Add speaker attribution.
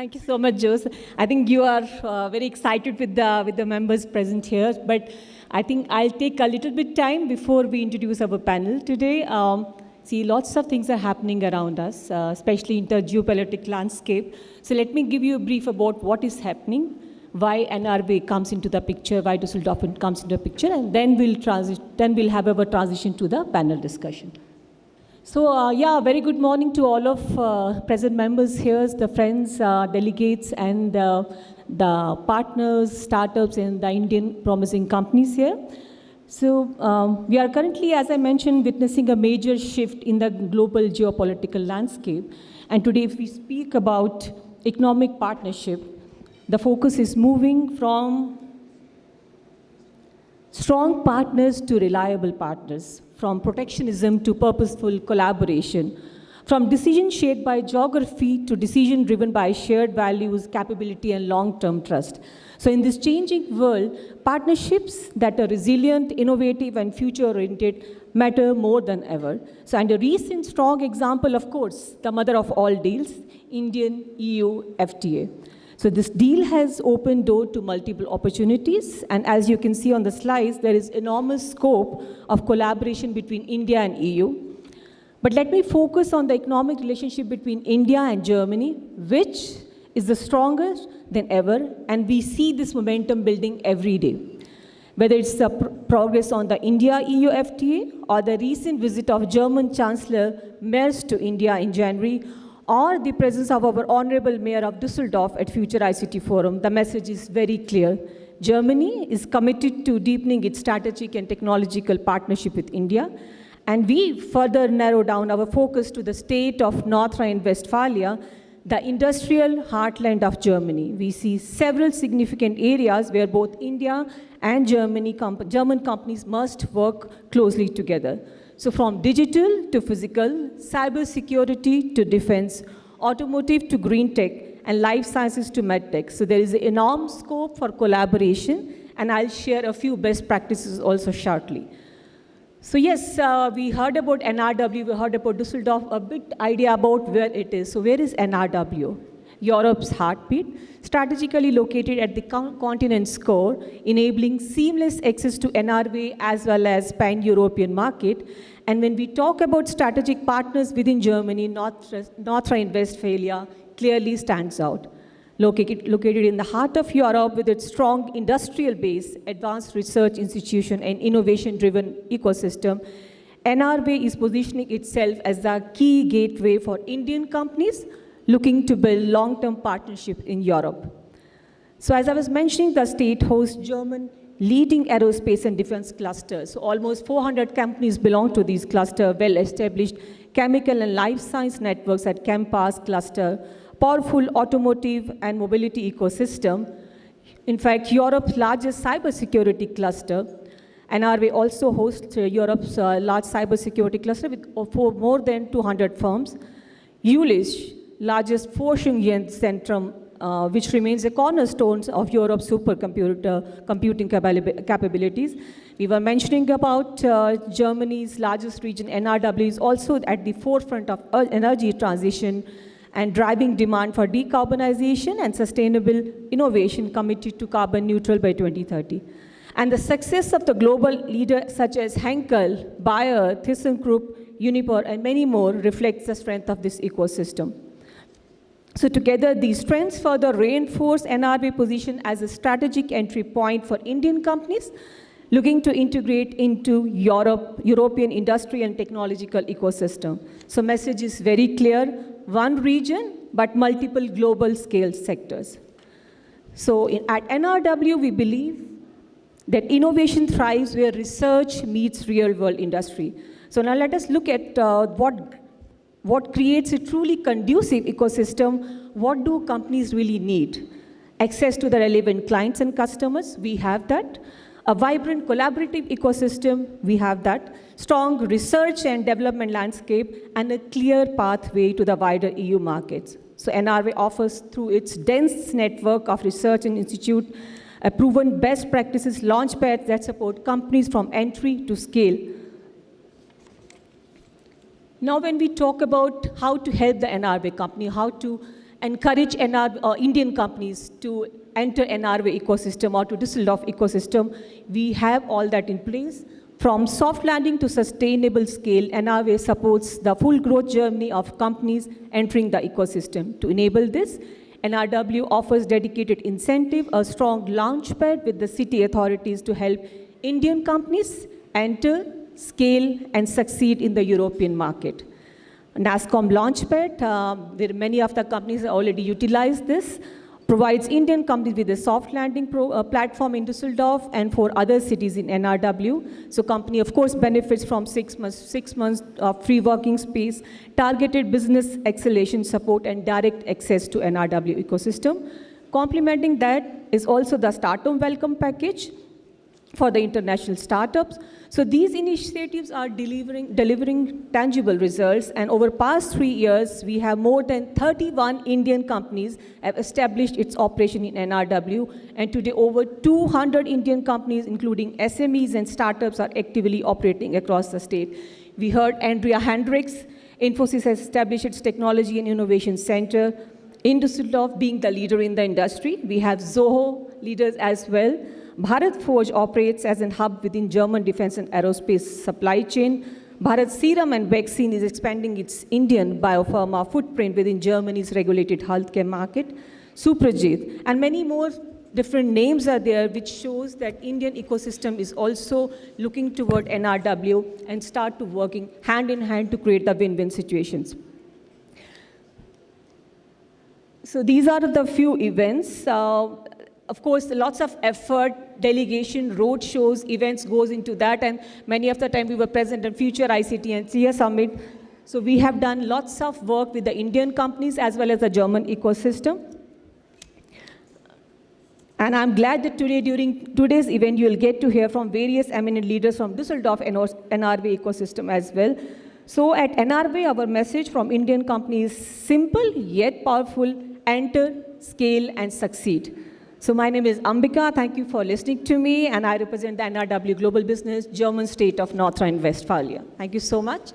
Speaker 1: Thank you so much, Jose. I think you are very excited with the members present here, but I think I'll take a little bit time before we introduce our panel today. See, lots of things are happening around us, especially in the geopolitical landscape. So let me give you a brief about what is happening, why NRW comes into the picture, why Düsseldorf comes into the picture, and then we'll have our transition to the panel discussion. So yeah, very good morning to all of present members here, the friends, delegates, and the partners, startups, and the Indian promising companies here. So we are currently, as I mentioned, witnessing a major shift in the global geopolitical landscape. And today, if we speak about economic partnership, the focus is moving from strong partners to reliable partners, from protectionism to purposeful collaboration, from decision shaped by geography to decision driven by shared values, capability, and long-term trust. So in this changing world, partnerships that are resilient, innovative, and future-oriented matter more than ever. So, and a recent strong example, of course, the mother of all deals, Indian-EU FTA. So this deal has opened door to multiple opportunities, and as you can see on the slides, there is enormous scope of collaboration between India and EU. But let me focus on the economic relationship between India and Germany, which is the strongest than ever, and we see this momentum building every day. Whether it's the progress on the India-EU FTA, or the recent visit of German Chancellor Merz to India in January, or the presence of our Honorable Mayor of Düsseldorf at Future ICT Forum, the message is very clear. Germany is committed to deepening its strategic and technological partnership with India, and we further narrow down our focus to the state of North Rhine-Westphalia, the industrial heartland of Germany. We see several significant areas where both India and German companies must work closely together. So from digital to physical, cybersecurity to defense, automotive to green tech, and life sciences to medtech. So there is an enormous scope for collaboration, and I'll share a few best practices also shortly. So yes, we heard about NRW, we heard about Düsseldorf, a bit idea about where it is. So where is NRW? Europe's heartbeat, strategically located at the continent's core, enabling seamless access to NRW as well as pan-European market. And when we talk about strategic partners within Germany, North Rhine-Westphalia clearly stands out. Located in the heart of Europe with its strong industrial base, advanced research institution, and innovation-driven ecosystem, NRW is positioning itself as the key gateway for Indian companies looking to build long-term partnership in Europe. So as I was mentioning, the state hosts German leading aerospace and defense clusters. So almost 400 companies belong to these clusters, well-established chemical and life science networks at Campus cluster, powerful automotive and mobility ecosystem. In fact, Europe's largest cybersecurity cluster, NRW also hosts Europe's large cybersecurity cluster for more than 200 firms. ULIS, largest Forschung Zentrum, which remains a cornerstone of Europe's computing capabilities. We were mentioning about Germany's largest region, NRW, is also at the forefront of energy transition and driving demand for decarbonization and sustainable innovation, committed to carbon neutral by 2030. And the success of the global leaders such as Henkel, Bayer, ThyssenKrupp, Uniper, and many more reflects the strength of this ecosystem. So together, these strengths further reinforce NRW position as a strategic entry point for Indian companies looking to integrate into European industry and technological ecosystem. So message is very clear, one region, but multiple global scale sectors. So at NRW, we believe that innovation thrives where research meets real-world industry. So now let us look at what creates a truly conducive ecosystem. What do companies really need? Access to the relevant clients and customers, we have that. A vibrant collaborative ecosystem, we have that. Strong research and development landscape, and a clear pathway to the wider EU markets. So NRW offers, through its dense network of research and institute, a proven best practices launchpads that support companies from entry to scale. Now when we talk about how to help the NRW company, how to encourage Indian companies to enter NRW ecosystem or to Düsseldorf ecosystem. We have all that in place. From soft landing to sustainable scale, NRW supports the full growth journey of companies entering the ecosystem. To enable this, NRW offers dedicated incentive, a strong launchpad with the city authorities to help Indian companies enter, scale, and succeed in the European market. NASSCOM Launchpad, where many of the companies already utilize this, provides Indian companies with a soft landing platform in Düsseldorf and for other cities in NRW. So company, of course, benefits from 6 months of free working space, targeted business acceleration support, and direct access to NRW ecosystem. Complementing that is also the Startup Welcome Package for the international startups. So these initiatives are delivering tangible results, and over past 3 years, we have more than 31 Indian companies have established its operation in NRW, and today over 200 Indian companies, including SMEs and startups, are actively operating across the state. We heard Andrea Hendricks. Infosys has established its Technology and Innovation Center in Düsseldorf, being the leader in the industry. We have Zoho leaders as well. Bharat Forge operates as a hub within German defense and aerospace supply chain. Bharat Serum and Vaccine is expanding its Indian biopharma footprint within Germany's regulated healthcare market. Suprajit, and many more different names are there, which shows that Indian ecosystem is also looking toward NRW and start to working hand in hand to create the win-win situations. So these are the few events. Of course, lots of effort, delegation, road shows, events goes into that, and many of the time we were present in Future ICT and CIA Summit. So we have done lots of work with the Indian companies as well as the German ecosystem. And I'm glad that today, during today's event, you'll get to hear from various eminent leaders from Düsseldorf and NRW ecosystem as well. So at NRW, our message from Indian companies is simple yet powerful: enter, scale, and succeed. So my name is Ambika. Thank you for listening to me, and I represent the NRW Global Business, German state of North Rhine-Westphalia. Thank you so much.